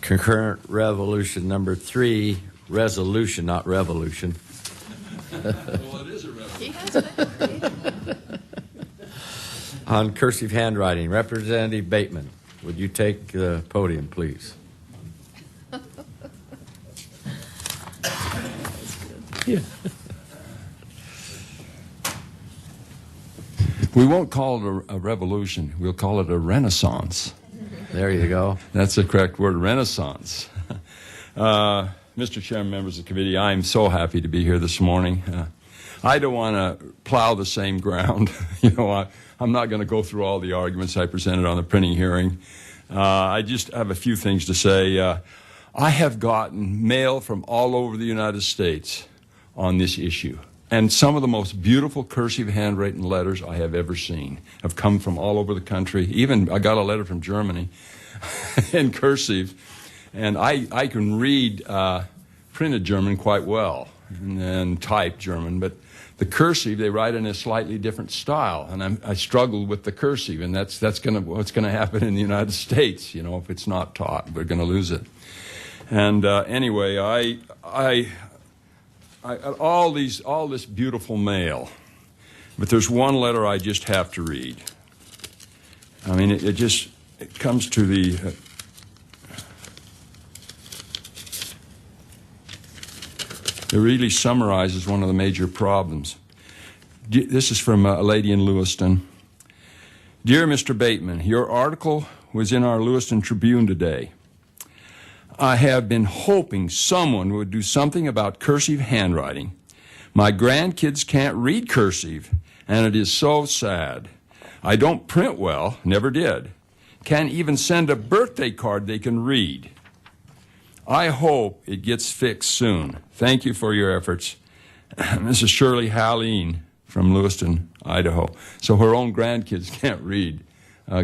Concurrent Revolution number 3, resolution, not revolution. Well, it is a revolution. On cursive handwriting, Representative Bateman, would you take the podium, please? Yeah. We won't call it a revolution. We'll call it a renaissance. There you go. That's the correct word, renaissance. Mr. Chairman, members of the committee, I'm so happy to be here this morning. I don't want to plow the same ground. I'm not going to go through all the arguments I presented on the printing hearing. I just have a few things to say. I have gotten mail from all over the United States on this issue. And some of the most beautiful cursive handwritten letters I have ever seen have come from all over the country. Even I got a letter from Germany in cursive. And I can read printed German quite well and typed German. But the cursive, they write in a slightly different style. And I struggled with the cursive. And that's what's going to happen in the United States. If it's not taught, we're going to lose it. And anyway, all this beautiful mail, but there's one letter I just have to read. I mean, it comes to the. It really summarizes one of the major problems. This is from a lady in Lewiston. Dear Mr. Bateman, your article was in our Lewiston Tribune today. I have been hoping someone would do something about cursive handwriting. My grandkids can't read cursive, and it is so sad. I don't print well, never did. Can't even send a birthday card they can read. I hope it gets fixed soon. Thank you for your efforts. Mrs. Shirley Halleen from Lewiston, Idaho. So her own grandkids can't read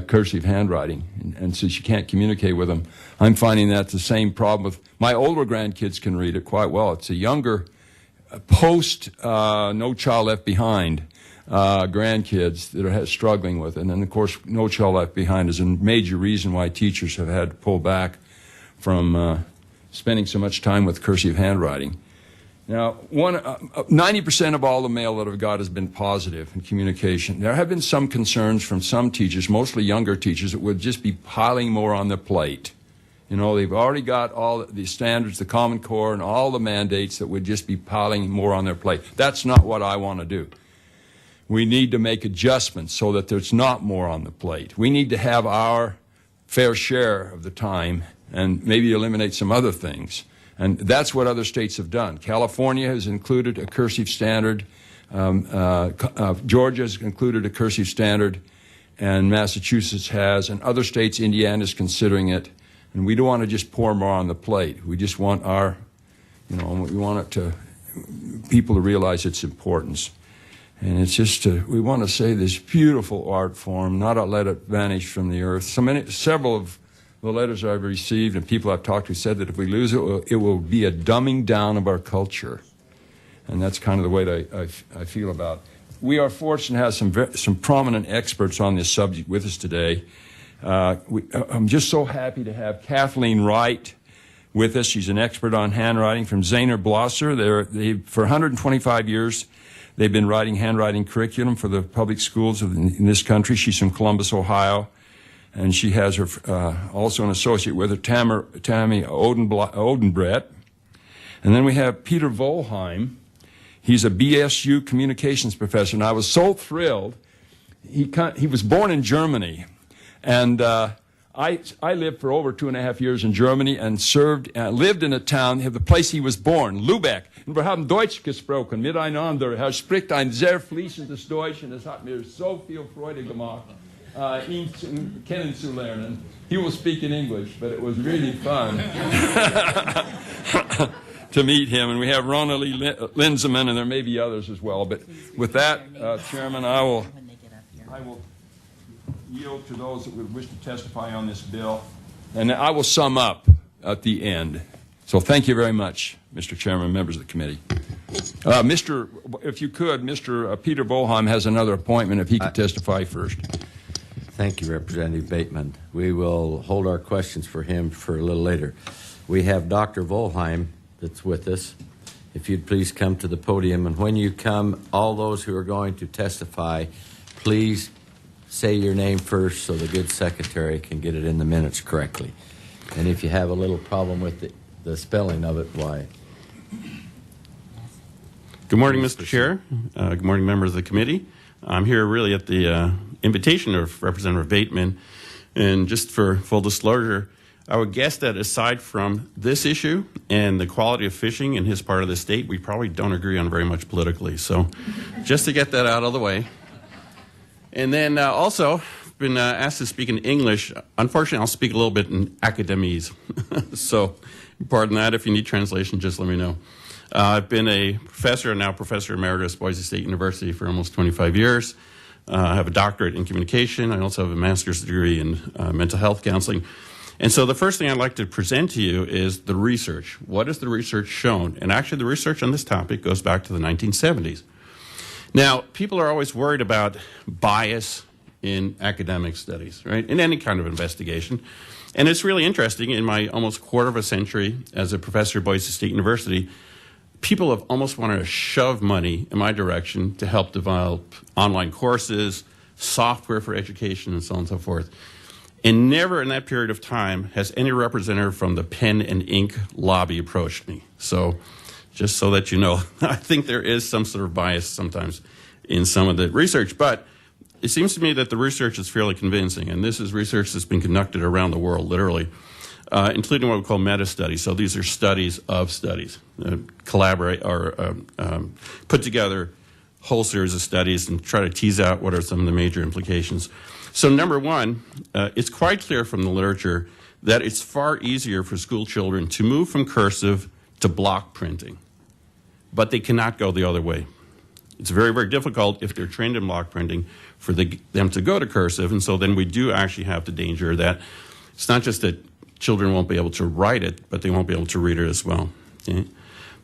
cursive handwriting, and so she can't communicate with them. I'm finding that's the same problem with my older grandkids can read it quite well. It's a younger, post No Child Left Behind grandkids that are struggling with it. And then, of course, No Child Left Behind is a major reason why teachers have had to pull back from spending so much time with cursive handwriting. Now, 90% of all the mail that I've got has been positive in communication. There have been some concerns from some teachers, mostly younger teachers, that would just be piling more on their plate. They've already got all the standards, the Common Core, and all the mandates that would just be piling more on their plate. That's not what I want to do. We need to make adjustments so that there's not more on the plate. We need to have our fair share of the time and maybe eliminate some other things. And that's what other states have done. California has included a cursive standard. Georgia has included a cursive standard. And Massachusetts has. And other states, Indiana is considering it. And we don't want to just pour more on the plate. We just want we want people to realize its importance. And it's just, we want to say this beautiful art form, not let it vanish from the earth. Several of the letters I've received and people I've talked to said that if we lose it, it will be a dumbing down of our culture. And that's kind of the way that I feel about it. We are fortunate to have some prominent experts on this subject with us today. I'm just so happy to have Kathleen Wright with us. She's an expert on handwriting from Zahner Blosser. For 125 years, they've been writing handwriting curriculum for the public schools in this country. She's from Columbus, Ohio. And she has also an associate with her, Tammy Odenbrett. And then we have Peter Volheim. He's a BSU communications professor, and I was so thrilled. He was born in Germany, and I lived for over 2.5 years in Germany and lived in a town, the place he was born, Lübeck. Und wir haben Deutsch gesprochen miteinander. Spricht ein sehr fließendes Deutsch, und es hat mir so viel Freude gemacht. Ihn kennenzulernen. He will speak in English, but it was really fun to meet him. And we have Ronnie Linzeman, and there may be others as well. But with that, Chairman, I will yield to those that would wish to testify on this bill, and I will sum up at the end. So thank you very much, Mr. Chairman, members of the committee. If you could, Mr. Peter Volheim has another appointment if he could testify first. Thank you, Representative Bateman. We will hold our questions for him for a little later. We have Dr. Volheim that's with us. If you'd please come to the podium. And when you come, all those who are going to testify, please say your name first so the good secretary can get it in the minutes correctly. And if you have a little problem with the spelling of it, why? Good morning, Mr. Chair. Good morning, members of the committee. I'm here really at the invitation of Representative Bateman. And just for full disclosure, I would guess that aside from this issue and the quality of fishing in his part of the state, we probably don't agree on very much politically. So just to get that out of the way. And then also, I've been asked to speak in English. Unfortunately, I'll speak a little bit in academese. So pardon that. If you need translation, just let me know. I've been a professor and now professor emeritus at Boise State University for almost 25 years. I have a doctorate in communication. I also have a master's degree in mental health counseling. And so the first thing I'd like to present to you is the research. What has the research shown? And actually the research on this topic goes back to the 1970s. Now, people are always worried about bias in academic studies, right? In any kind of investigation. And it's really interesting, in my almost quarter of a century as a professor at Boise State University, people have almost wanted to shove money in my direction to help develop online courses, software for education, and so on and so forth. And never in that period of time has any representative from the pen and ink lobby approached me. So just so that you know, I think there is some sort of bias sometimes in some of the research. But it seems to me that the research is fairly convincing. And this is research that's been conducted around the world, literally, including what we call meta-studies. So these are studies of studies, collaborate or put together a whole series of studies and try to tease out what are some of the major implications. So number one, it's quite clear from the literature that it's far easier for school children to move from cursive to block printing, but they cannot go the other way. It's very, very difficult if they're trained in block printing for them to go to cursive, and so then we do actually have the danger that it's not just that children won't be able to write it, but they won't be able to read it as well. Okay?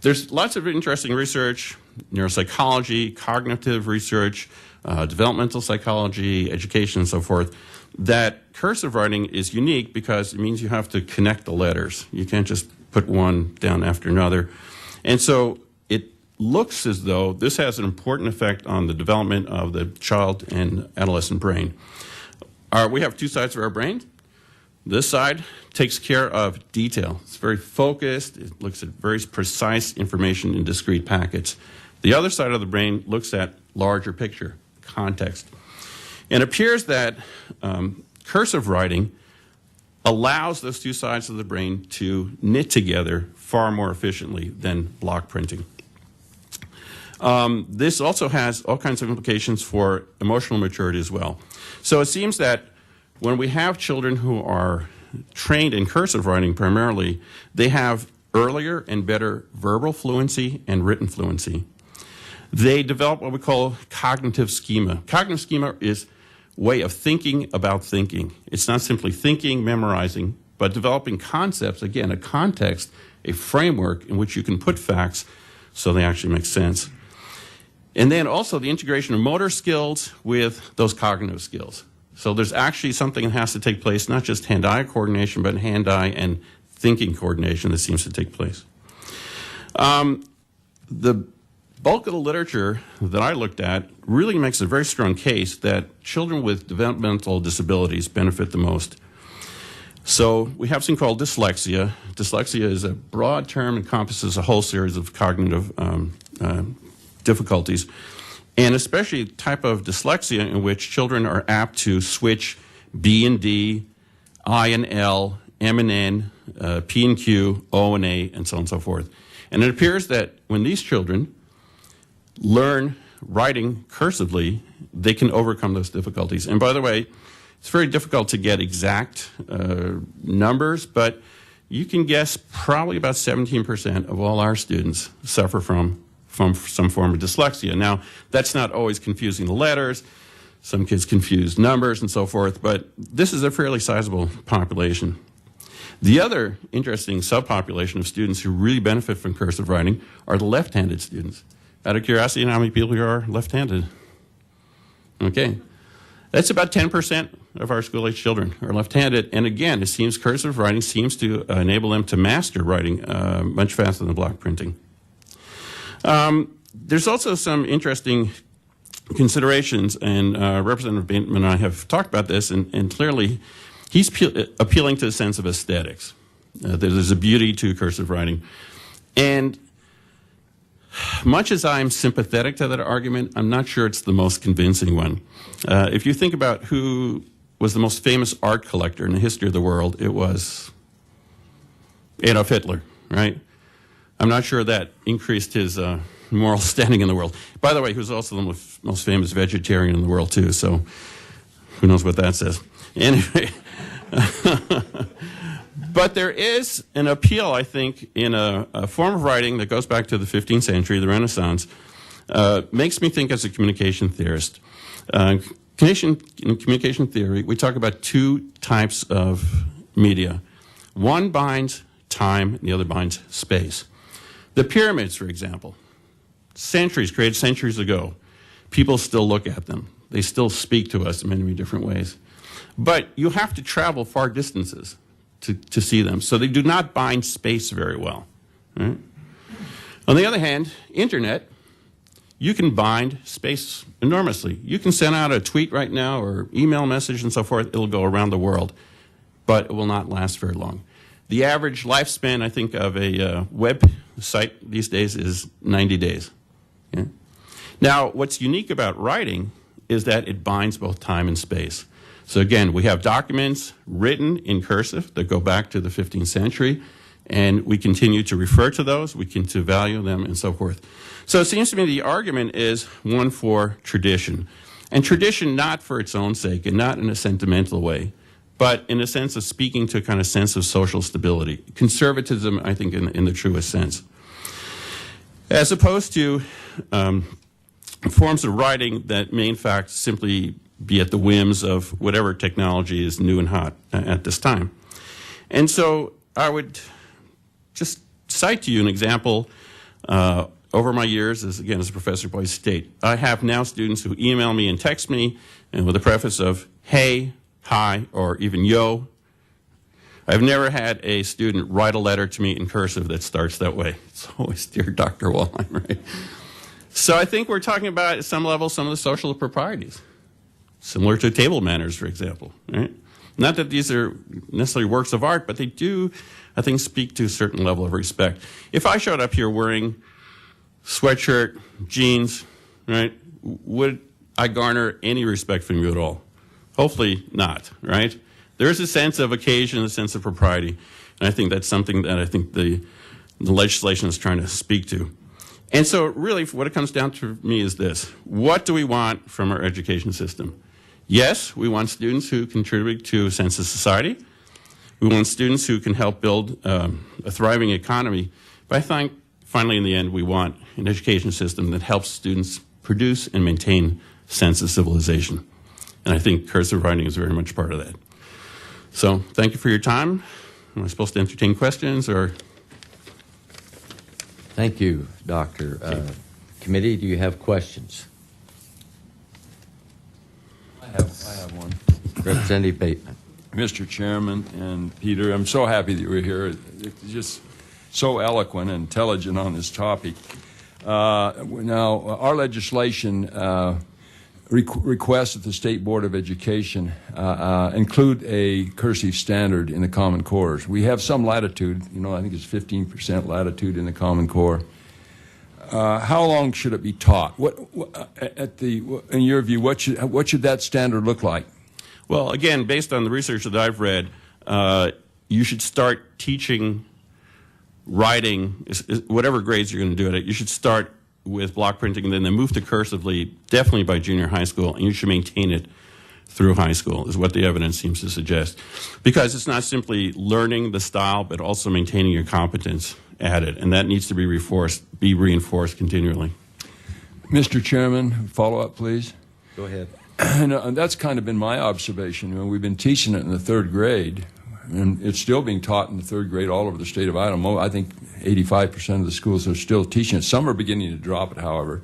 There's lots of interesting research, neuropsychology, cognitive research, developmental psychology, education, and so forth, that cursive writing is unique because it means you have to connect the letters. You can't just put one down after another. And so it looks as though this has an important effect on the development of the child and adolescent brain. We have two sides of our brain. This side takes care of detail. It's very focused. It looks at very precise information in discrete packets. The other side of the brain looks at larger picture, context. And it appears that cursive writing allows those two sides of the brain to knit together far more efficiently than block printing. This also has all kinds of implications for emotional maturity as well. So it seems that when we have children who are trained in cursive writing primarily, they have earlier and better verbal fluency and written fluency. They develop what we call cognitive schema. Cognitive schema is a way of thinking about thinking. It's not simply thinking, memorizing, but developing concepts, again, a context, a framework in which you can put facts so they actually make sense. And then also the integration of motor skills with those cognitive skills. So there's actually something that has to take place, not just hand-eye coordination, but hand-eye and thinking coordination that seems to take place. The bulk of the literature that I looked at really makes a very strong case that children with developmental disabilities benefit the most. So we have something called dyslexia. Dyslexia is a broad term, encompasses a whole series of cognitive difficulties, and especially a type of dyslexia in which children are apt to switch B and D, I and L, M and N, P and Q, O and A, and so on and so forth. And it appears that when these children learn writing cursively, they can overcome those difficulties. And by the way, it's very difficult to get exact numbers, but you can guess probably about 17% of all our students suffer from some form of dyslexia. Now, that's not always confusing the letters. Some kids confuse numbers and so forth, but this is a fairly sizable population. The other interesting subpopulation of students who really benefit from cursive writing are the left-handed students. Out of curiosity, you know how many people here are left-handed? Okay. That's about 10% of our school-age children are left-handed. And again, it seems cursive writing seems to enable them to master writing much faster than block printing. There's also some interesting considerations, and Representative Bateman and I have talked about this, and clearly he's appealing to a sense of aesthetics. There's a beauty to cursive writing. And much as I'm sympathetic to that argument, I'm not sure it's the most convincing one. If you think about who was the most famous art collector in the history of the world, it was Adolf Hitler, right? I'm not sure that increased his moral standing in the world. By the way, he was also the most famous vegetarian in the world, too, so who knows what that says. Anyway, but there is an appeal, I think, in a form of writing that goes back to the 15th century, the Renaissance. Makes me think as a communication theorist. In communication theory, we talk about two types of media. One binds time, and the other binds space. The pyramids, for example, created centuries ago. People still look at them. They still speak to us in many, many different ways. But you have to travel far distances to see them. So they do not bind space very well. Right? On the other hand, internet, you can bind space enormously. You can send out a tweet right now or email message and so forth. It'll go around the world, but it will not last very long. The average lifespan, I think, of a web site these days is 90 days. Yeah? Now, what's unique about writing is that it binds both time and space. So again, we have documents written in cursive that go back to the 15th century, and we continue to refer to those, we continue to value them, and so forth. So it seems to me the argument is one for tradition. And tradition not for its own sake and not in a sentimental way, but in a sense of speaking to a kind of sense of social stability. Conservatism, I think, in the truest sense. As opposed to forms of writing that may, in fact, simply be at the whims of whatever technology is new and hot at this time. And so I would just cite to you an example over my years, as a professor at Boise State. I have now students who email me and text me and with a preface of, hey, hi, or even yo. I've never had a student write a letter to me in cursive that starts that way. It's always, dear Dr. Walheim, right? So I think we're talking about, at some level, some of the social proprieties, similar to table manners, for example, right? Not that these are necessarily works of art, but they do, I think, speak to a certain level of respect. If I showed up here wearing sweatshirt, jeans, right, would I garner any respect from you at all? Hopefully not, right? There is a sense of occasion, a sense of propriety, and I think that's something that I think the legislation is trying to speak to. And so really what it comes down to me is this. What do we want from our education system? Yes, we want students who contribute to a sense of society. We want students who can help build a thriving economy. But I think finally in the end we want an education system that helps students produce and maintain a sense of civilization. And I think cursive writing is very much part of that. So thank you for your time. Am I supposed to entertain questions or? Thank you, Doctor. Committee, do you have questions? I have one. Representative Bateman. Mr. Chairman and Peter, I'm so happy that you're here. It's just so eloquent and intelligent on this topic. Now, our legislation requests that the State Board of Education include a cursive standard in the Common Core. We have some latitude, I think it's 15% latitude in the Common Core. How long should it be taught? In your view, what should that standard look like? Well, again, based on the research that I've read, you should start teaching writing, whatever grades you're going to do it, you should start with block printing and then move to cursively, definitely by junior high school, and you should maintain it through high school, is what the evidence seems to suggest. Because it's not simply learning the style, but also maintaining your competence at it, and that needs to be reinforced continually. Mr. Chairman, follow up, please. Go ahead. And that's kind of been my observation. We've been teaching it in the third grade, and it's still being taught in the third grade all over the state of Idaho. I think 85% of the schools are still teaching it. Some are beginning to drop it, however.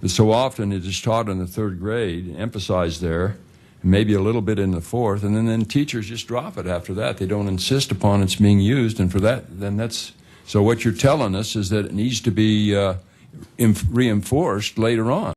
But so often it is taught in the third grade, emphasized there, maybe a little bit in the fourth, and then teachers just drop it after that. They don't insist upon it's being used, and for that, then that's... So what you're telling us is that it needs to be reinforced later on.